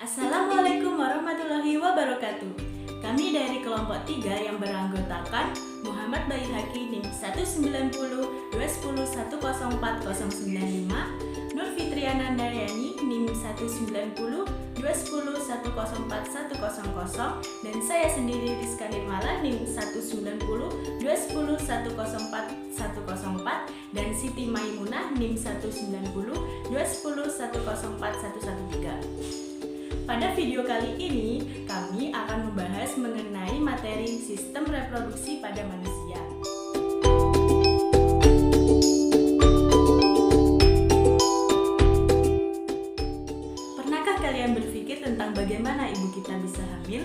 Assalamualaikum warahmatullahi wabarakatuh. Kami dari kelompok 3 yang beranggotakan Muhammad Bayi Haki NIM 190 210 104 095, Nur Fitriana Daryani NIM 190 210 104 100, dan saya sendiri Rizka Nirmala NIM 190 210 104 104, dan Siti Maimunah NIM 190 210 104 113. Pada video kali ini, kami akan membahas mengenai materi sistem reproduksi pada manusia. Pernahkah kalian berpikir tentang bagaimana ibu kita bisa hamil?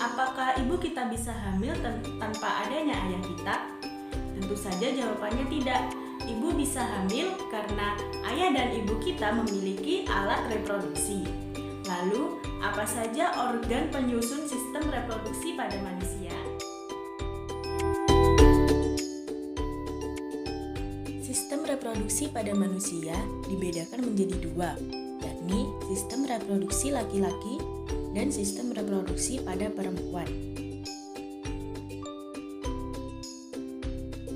Apakah ibu kita bisa hamil tanpa adanya ayah kita? Tentu saja jawabannya tidak. Ibu bisa hamil karena ayah dan ibu kita memiliki alat reproduksi. Lalu, apa saja organ penyusun sistem reproduksi pada manusia? Sistem reproduksi pada manusia dibedakan menjadi dua, yakni sistem reproduksi laki-laki dan sistem reproduksi pada perempuan.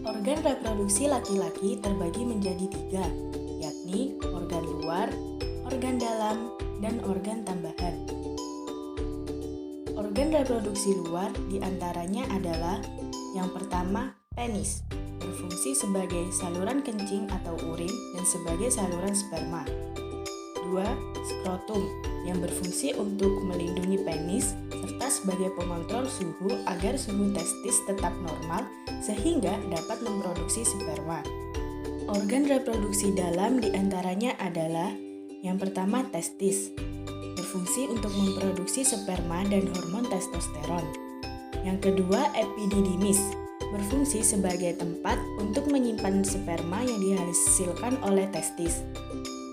Organ reproduksi laki-laki terbagi menjadi tiga, yakni organ luar, organ dalam, dan organ tambahan. Organ reproduksi luar diantaranya adalah yang pertama, penis, berfungsi sebagai saluran kencing atau urin dan sebagai saluran sperma. 2. Skrotum, yang berfungsi untuk melindungi penis serta sebagai pengontrol suhu agar suhu testis tetap normal sehingga dapat memproduksi sperma. Organ reproduksi dalam diantaranya adalah yang pertama, testis, berfungsi untuk memproduksi sperma dan hormon testosteron. Yang kedua, epididymis, berfungsi sebagai tempat untuk menyimpan sperma yang dihasilkan oleh testis.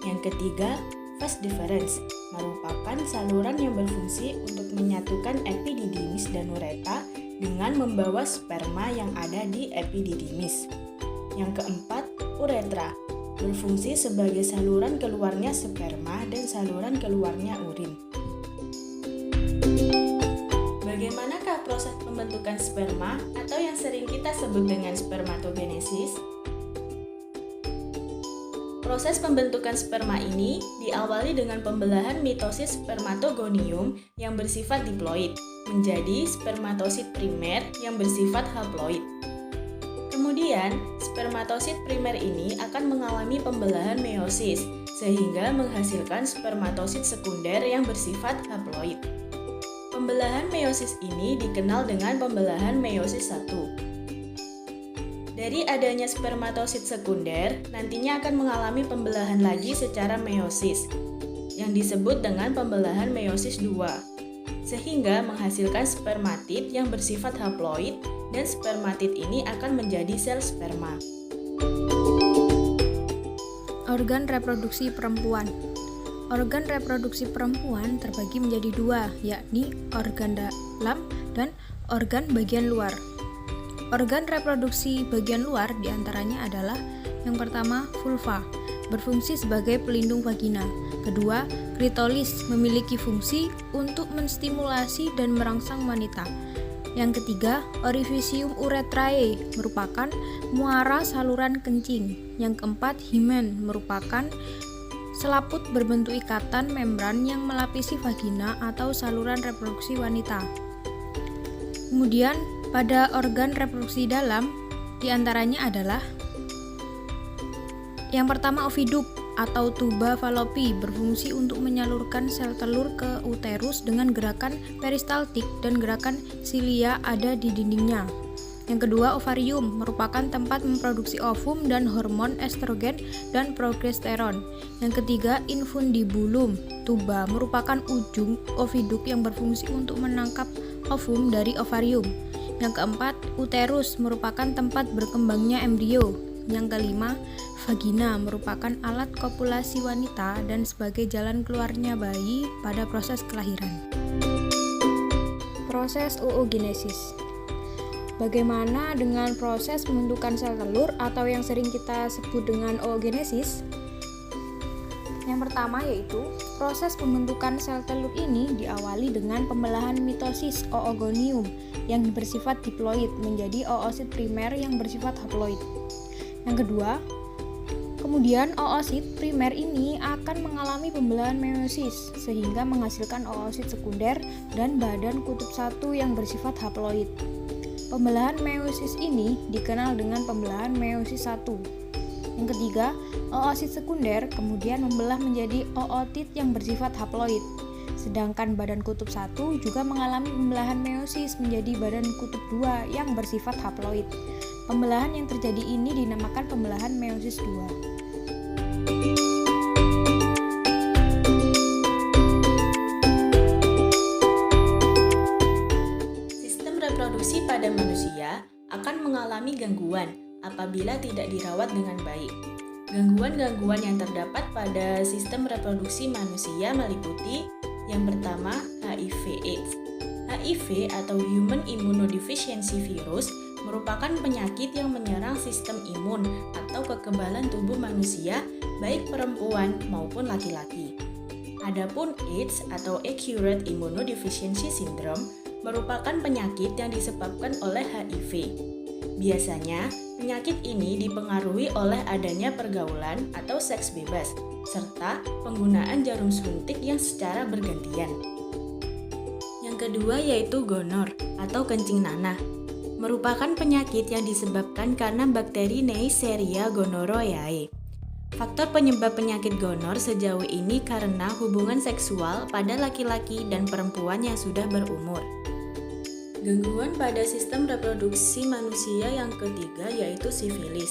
Yang ketiga, vas deferens, merupakan saluran yang berfungsi untuk menyatukan epididymis dan ureta dengan membawa sperma yang ada di epididymis. Yang keempat, uretra, berfungsi sebagai saluran keluarnya sperma dan saluran keluarnya urin. Bagaimanakah proses pembentukan sperma atau yang sering kita sebut dengan spermatogenesis? Proses pembentukan sperma ini diawali dengan pembelahan mitosis spermatogonium yang bersifat diploid menjadi spermatosit primer yang bersifat haploid. Kemudian, spermatosit primer ini akan mengalami pembelahan meiosis, sehingga menghasilkan spermatosit sekunder yang bersifat haploid. Pembelahan meiosis ini dikenal dengan pembelahan meiosis 1. Dari adanya spermatosit sekunder, nantinya akan mengalami pembelahan lagi secara meiosis, yang disebut dengan pembelahan meiosis 2, sehingga menghasilkan spermatid yang bersifat haploid, dan spermatid ini akan menjadi sel sperma. Organ reproduksi perempuan. Organ reproduksi perempuan terbagi menjadi dua, yakni organ dalam dan organ bagian luar. Organ reproduksi bagian luar diantaranya adalah yang pertama, vulva, berfungsi sebagai pelindung vagina. Kedua, klitoris, memiliki fungsi untuk menstimulasi dan merangsang wanita. Yang ketiga, orifisium uretrae, merupakan muara saluran kencing. Yang keempat, himen, merupakan selaput berbentuk ikatan membran yang melapisi vagina atau saluran reproduksi wanita. Kemudian, pada organ reproduksi dalam, diantaranya adalah yang pertama, oviduk atau tuba falopi, berfungsi untuk menyalurkan sel telur ke uterus dengan gerakan peristaltik dan gerakan silia ada di dindingnya. Yang kedua, ovarium, merupakan tempat memproduksi ovum dan hormon estrogen dan progesteron. Yang ketiga, infundibulum, tuba, merupakan ujung oviduk yang berfungsi untuk menangkap ovum dari ovarium. Yang keempat, uterus, merupakan tempat berkembangnya embrio. Yang kelima, vagina, merupakan alat kopulasi wanita dan sebagai jalan keluarnya bayi pada proses kelahiran. Proses oogenesis. Bagaimana dengan proses pembentukan sel telur atau yang sering kita sebut dengan oogenesis? Yang pertama yaitu proses pembentukan sel telur ini diawali dengan pembelahan mitosis oogonium yang bersifat diploid menjadi oosit primer yang bersifat haploid. Yang kedua, kemudian oosit primer ini akan mengalami pembelahan meiosis sehingga menghasilkan oosit sekunder dan badan kutub 1 yang bersifat haploid. Pembelahan meiosis ini dikenal dengan pembelahan meiosis 1. Yang ketiga, oosit sekunder kemudian membelah menjadi ootit yang bersifat haploid. Sedangkan badan kutub 1 juga mengalami pembelahan meiosis menjadi badan kutub 2 yang bersifat haploid. Pembelahan yang terjadi ini dinamakan pembelahan meiosis 2. Sistem reproduksi pada manusia akan mengalami gangguan apabila tidak dirawat dengan baik. Gangguan-gangguan yang terdapat pada sistem reproduksi manusia meliputi yang pertama HIV/AIDS. HIV atau Human Immunodeficiency Virus merupakan penyakit yang menyerang sistem imun atau kekebalan tubuh manusia baik perempuan maupun laki-laki. Adapun AIDS atau Acute Immunodeficiency Syndrome merupakan penyakit yang disebabkan oleh HIV. Biasanya, penyakit ini dipengaruhi oleh adanya pergaulan atau seks bebas, serta penggunaan jarum suntik yang secara bergantian. Yang kedua yaitu gonor atau kencing nanah, merupakan penyakit yang disebabkan karena bakteri Neisseria gonorrhoeae. Faktor penyebab penyakit gonor sejauh ini karena hubungan seksual pada laki-laki dan perempuan yang sudah berumur. Gangguan pada sistem reproduksi manusia yang ketiga yaitu sifilis,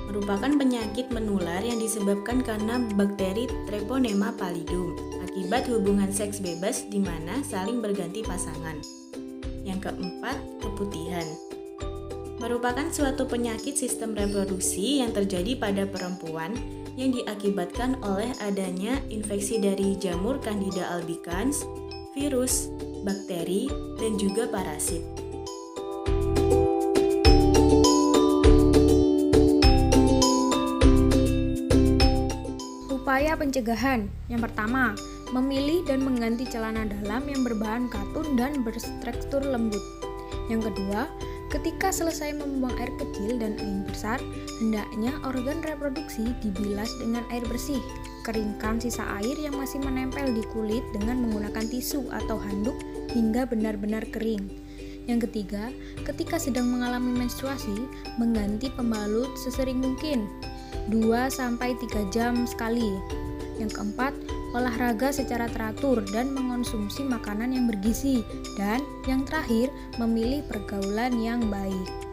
merupakan penyakit menular yang disebabkan karena bakteri Treponema pallidum akibat hubungan seks bebas di mana saling berganti pasangan. Yang keempat, keputihan, merupakan suatu penyakit sistem reproduksi yang terjadi pada perempuan yang diakibatkan oleh adanya infeksi dari jamur Candida albicans, virus, bakteri, dan juga parasit. Upaya pencegahan. Yang pertama, memilih dan mengganti celana dalam yang berbahan katun dan bertekstur lembut. Yang kedua, ketika selesai membuang air kecil dan air besar, hendaknya organ reproduksi dibilas dengan air bersih. Keringkan sisa air yang masih menempel di kulit dengan menggunakan tisu atau handuk hingga benar-benar kering. Yang ketiga, ketika sedang mengalami menstruasi, mengganti pembalut sesering mungkin, 2-3 jam sekali. Yang keempat, olahraga secara teratur dan mengonsumsi makanan yang bergizi. Dan yang terakhir, memilih pergaulan yang baik.